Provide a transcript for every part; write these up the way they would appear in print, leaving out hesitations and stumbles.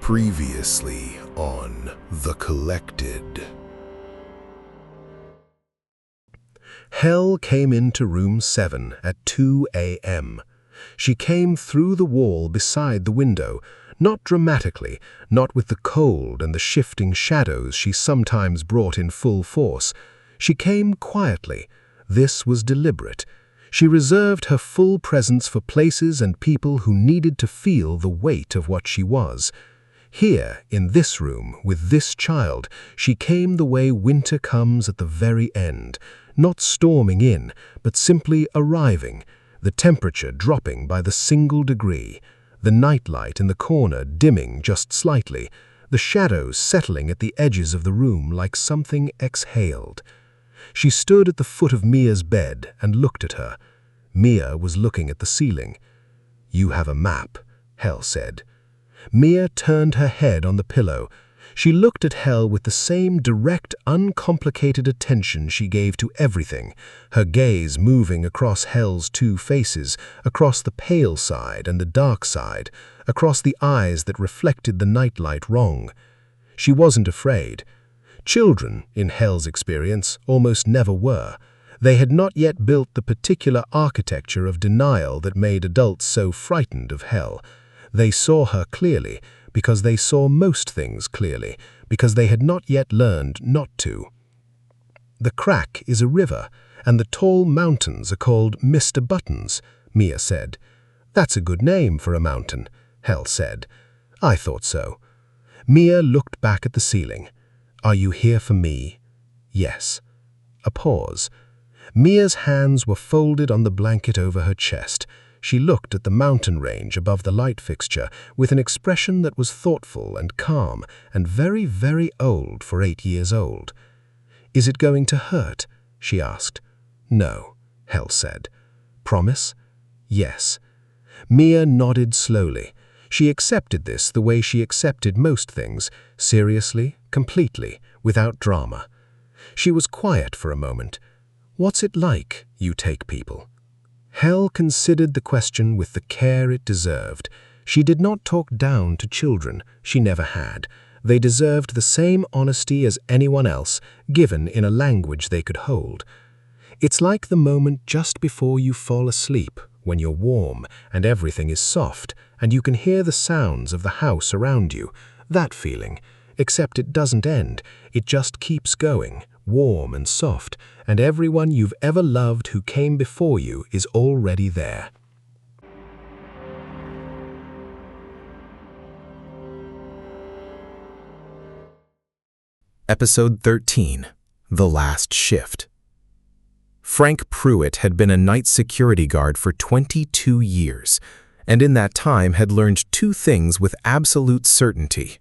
Previously on The Collected. Hell came into room 7 at 2 a.m. She came through the wall beside the window, not dramatically, not with the cold and the shifting shadows she sometimes brought in full force. She came quietly. This was deliberate. She reserved her full presence for places and people who needed to feel the weight of what she was. Here, in this room, with this child, she came the way winter comes at the very end, not storming in, but simply arriving, the temperature dropping by the single degree, the nightlight in the corner dimming just slightly, the shadows settling at the edges of the room like something exhaled. She stood at the foot of Mia's bed and looked at her. Mia was looking at the ceiling. "You have a map," Hell said. Mia turned her head on the pillow. She looked at Hell with the same direct, uncomplicated attention she gave to everything, her gaze moving across Hell's two faces, across the pale side and the dark side, across the eyes that reflected the nightlight wrong. She wasn't afraid. Children, in Hell's experience, almost never were. They had not yet built the particular architecture of denial that made adults so frightened of Hell. They saw her clearly, because they saw most things clearly, because they had not yet learned not to. "The crack is a river, and the tall mountains are called Mr. Buttons," Mia said. "That's a good name for a mountain," Hell said. "I thought so." Mia looked back at the ceiling. "Are you here for me?" "Yes." A pause. Mia's hands were folded on the blanket over her chest. She looked at the mountain range above the light fixture with an expression that was thoughtful and calm and very, very old for 8 years old. "Is it going to hurt?" she asked. "No," Hell said. "Promise?" "Yes." Mia nodded slowly. She accepted this the way she accepted most things, seriously, completely, without drama. She was quiet for a moment. "What's it like, you take people?" Hell considered the question with the care it deserved. She did not talk down to children. She never had. They deserved the same honesty as anyone else, given in a language they could hold. "It's like the moment just before you fall asleep, when you're warm and everything is soft, and you can hear the sounds of the house around you. That feeling. Except it doesn't end. It just keeps going, warm and soft, and everyone you've ever loved who came before you is already there." Episode 13, The Last Shift. Frank Pruitt had been a night security guard for 22 years, and in that time had learned two things with absolute certainty.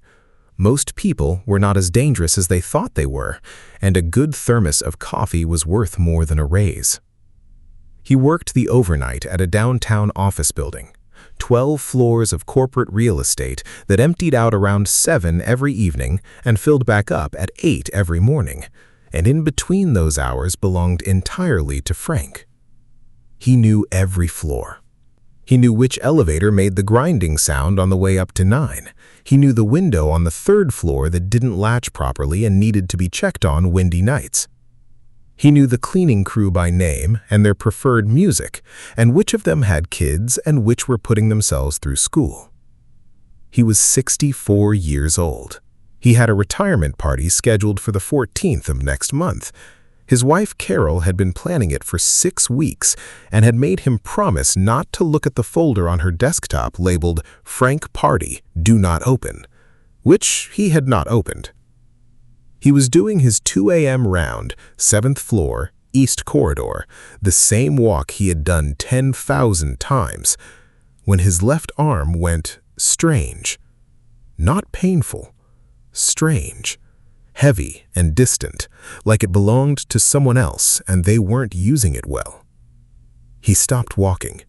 Most people were not as dangerous as they thought they were, and a good thermos of coffee was worth more than a raise. He worked the overnight at a downtown office building, 12 floors of corporate real estate that emptied out around 7 every evening and filled back up at 8 every morning, and in between those hours belonged entirely to Frank. He knew every floor. He knew which elevator made the grinding sound on the way up to 9. He knew the window on the 3rd floor that didn't latch properly and needed to be checked on windy nights. He knew the cleaning crew by name and their preferred music, and which of them had kids and which were putting themselves through school. He was 64 years old. He had a retirement party scheduled for the 14th of next month. His wife Carol had been planning it for 6 weeks and had made him promise not to look at the folder on her desktop labeled "Frank Party, Do Not Open," which he had not opened. He was doing his 2 a.m. round, 7th floor, East Corridor, the same walk he had done 10,000 times, when his left arm went strange. Not painful, strange. Heavy and distant, like it belonged to someone else and they weren't using it well. He stopped walking.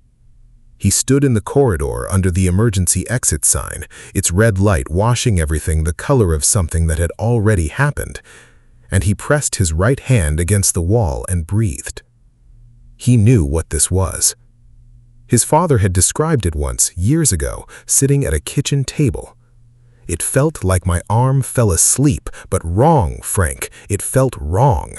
He stood in the corridor under the emergency exit sign, its red light washing everything the color of something that had already happened, and he pressed his right hand against the wall and breathed. He knew what this was. His father had described it once, years ago, sitting at a kitchen table. It felt like my arm fell asleep, but wrong, Frank. It felt wrong.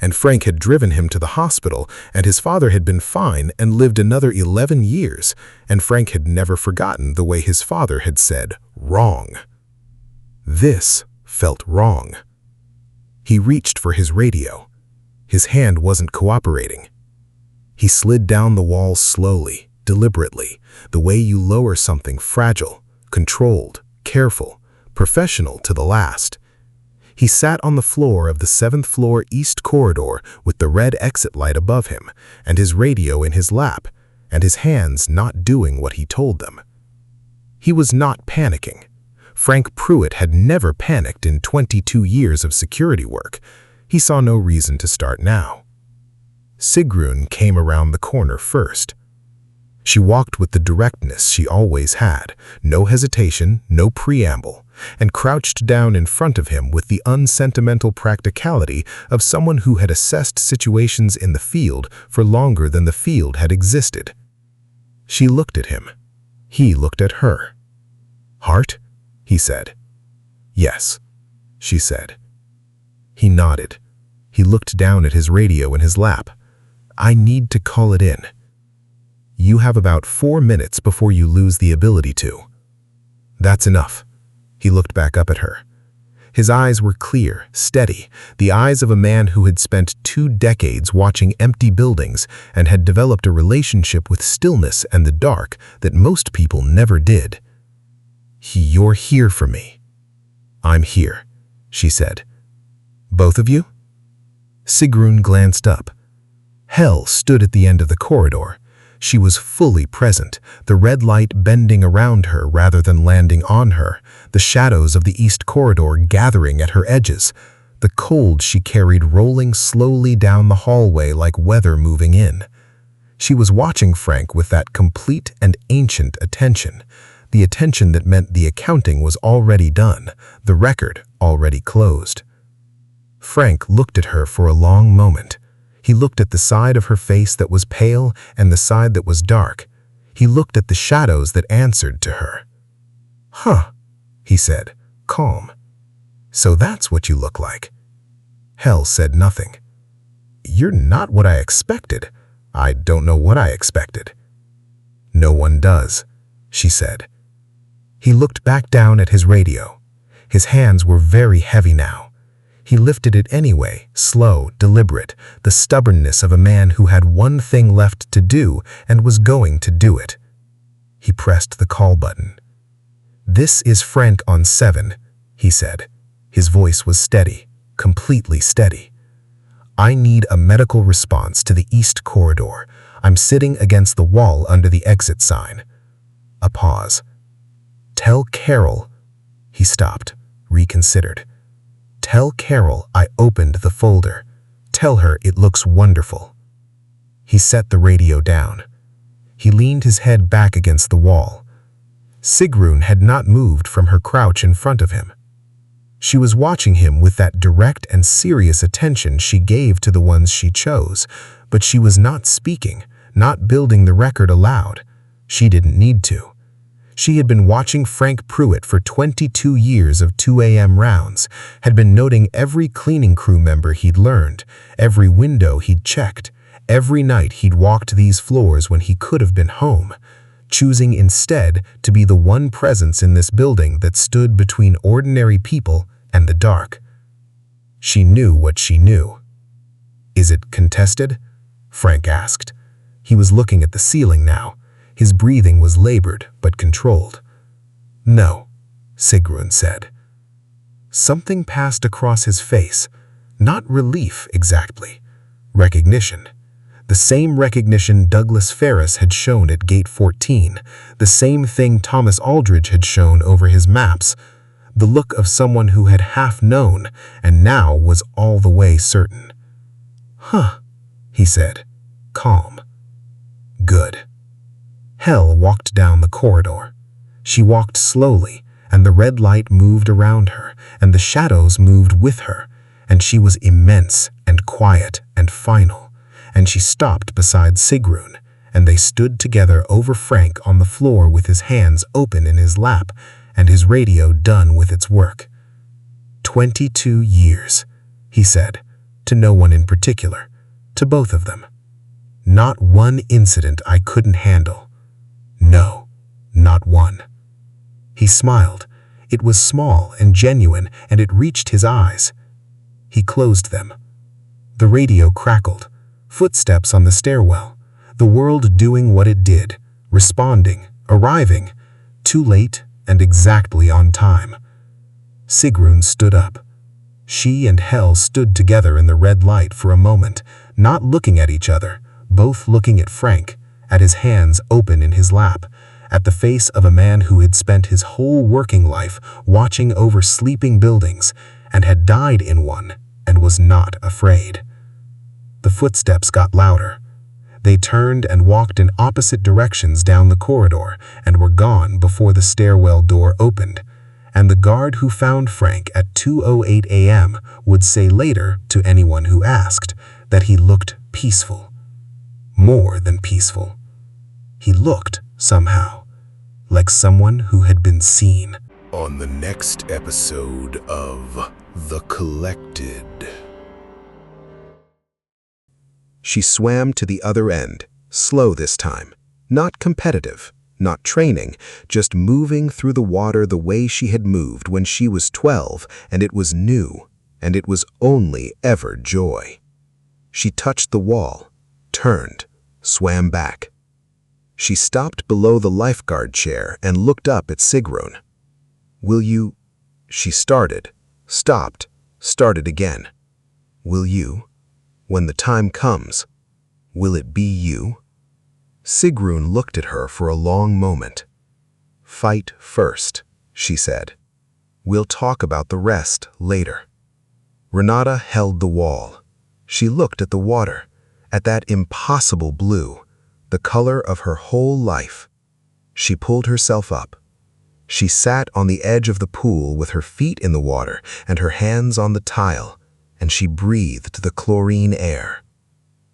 And Frank had driven him to the hospital, and his father had been fine and lived another 11 years, and Frank had never forgotten the way his father had said, wrong. This felt wrong. He reached for his radio. His hand wasn't cooperating. He slid down the wall slowly, deliberately, the way you lower something fragile, controlled, careful, professional to the last. He sat on the floor of the 7th floor east corridor with the red exit light above him and his radio in his lap, and his hands not doing what he told them. He was not panicking. Frank Pruitt had never panicked in 22 years of security work. He saw no reason to start now. Sigrun came around the corner first. She walked with the directness she always had, no hesitation, no preamble, and crouched down in front of him with the unsentimental practicality of someone who had assessed situations in the field for longer than the field had existed. She looked at him. He looked at her. "Heart?" he said. "Yes," she said. He nodded. He looked down at his radio in his lap. "I need to call it in. You have about 4 minutes before you lose the ability to." "That's enough." He looked back up at her. His eyes were clear, steady, the eyes of a man who had spent 2 decades watching empty buildings and had developed a relationship with stillness and the dark that most people never did. "You're here for me." "I'm here," she said. "Both of you?" Sigrun glanced up. Hel stood at the end of the corridor. She was fully present, the red light bending around her rather than landing on her, the shadows of the east corridor gathering at her edges, the cold she carried rolling slowly down the hallway like weather moving in. She was watching Frank with that complete and ancient attention, the attention that meant the accounting was already done, the record already closed. Frank looked at her for a long moment. He looked at the side of her face that was pale and the side that was dark. He looked at the shadows that answered to her. "Huh," he said, calm. "So that's what you look like." Hel said nothing. "You're not what I expected. I don't know what I expected." "No one does," she said. He looked back down at his radio. His hands were very heavy now. He lifted it anyway, slow, deliberate, the stubbornness of a man who had one thing left to do and was going to do it. He pressed the call button. "This is Frank on 7, he said. His voice was steady, completely steady. "I need a medical response to the east corridor. I'm sitting against the wall under the exit sign." A pause. "Tell Carol," he stopped, reconsidered. "Tell Carol I opened the folder. Tell her it looks wonderful." He set the radio down. He leaned his head back against the wall. Sigrun had not moved from her crouch in front of him. She was watching him with that direct and serious attention she gave to the ones she chose, but she was not speaking, not building the record aloud. She didn't need to. She had been watching Frank Pruitt for 22 years of 2 a.m. rounds, had been noting every cleaning crew member he'd learned, every window he'd checked, every night he'd walked these floors when he could have been home, choosing instead to be the one presence in this building that stood between ordinary people and the dark. She knew what she knew. "Is it contested?" Frank asked. He was looking at the ceiling now. His breathing was labored but controlled. "No," Sigrun said. Something passed across his face, not relief exactly, recognition. The same recognition Douglas Ferris had shown at Gate 14, the same thing Thomas Aldridge had shown over his maps, the look of someone who had half known and now was all the way certain. "Huh," he said, calm. "Good." Hel walked down the corridor. She walked slowly, and the red light moved around her, and the shadows moved with her, and she was immense and quiet and final, and she stopped beside Sigrun, and they stood together over Frank on the floor with his hands open in his lap, and his radio done with its work. 22 years, he said, to no one in particular, to both of them. Not one incident I couldn't handle. No, not one. He smiled. It was small and genuine, and it reached his eyes. He closed them. The radio crackled. Footsteps on the stairwell. The world doing what it did, responding, arriving, too late and exactly on time. Sigrun stood up. She and Hel stood together in the red light for a moment, not looking at each other, both looking at Frank, at his hands open in his lap, at the face of a man who had spent his whole working life watching over sleeping buildings and had died in one and was not afraid. The footsteps got louder. They turned and walked in opposite directions down the corridor and were gone before the stairwell door opened, and the guard who found Frank at 2:08 a.m. would say later to anyone who asked that he looked peaceful. More than peaceful. He looked, somehow, like someone who had been seen. On the next episode of The Collected. She swam to the other end, slow this time, not competitive, not training, just moving through the water the way she had moved when she was 12, and it was new, and it was only ever joy. She touched the wall, turned, swam back. She stopped below the lifeguard chair and looked up at Sigrun. "Will you?" She started, stopped, started again. "Will you? When the time comes, will it be you?" Sigrun looked at her for a long moment. "Fight first," she said. "We'll talk about the rest later." Renata held the wall. She looked at the water, at that impossible blue, the color of her whole life. She pulled herself up. She sat on the edge of the pool with her feet in the water and her hands on the tile, and she breathed the chlorine air.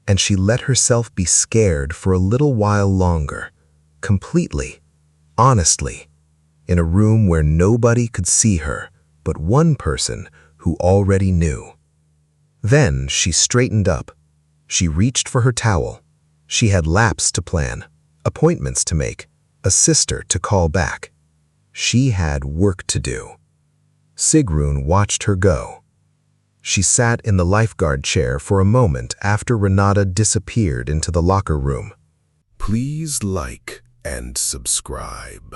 And she let herself be scared for a little while longer, completely, honestly, in a room where nobody could see her but one person who already knew. Then she straightened up. She reached for her towel. She had laps to plan, appointments to make, a sister to call back. She had work to do. Sigrun watched her go. She sat in the lifeguard chair for a moment after Renata disappeared into the locker room. Please like and subscribe.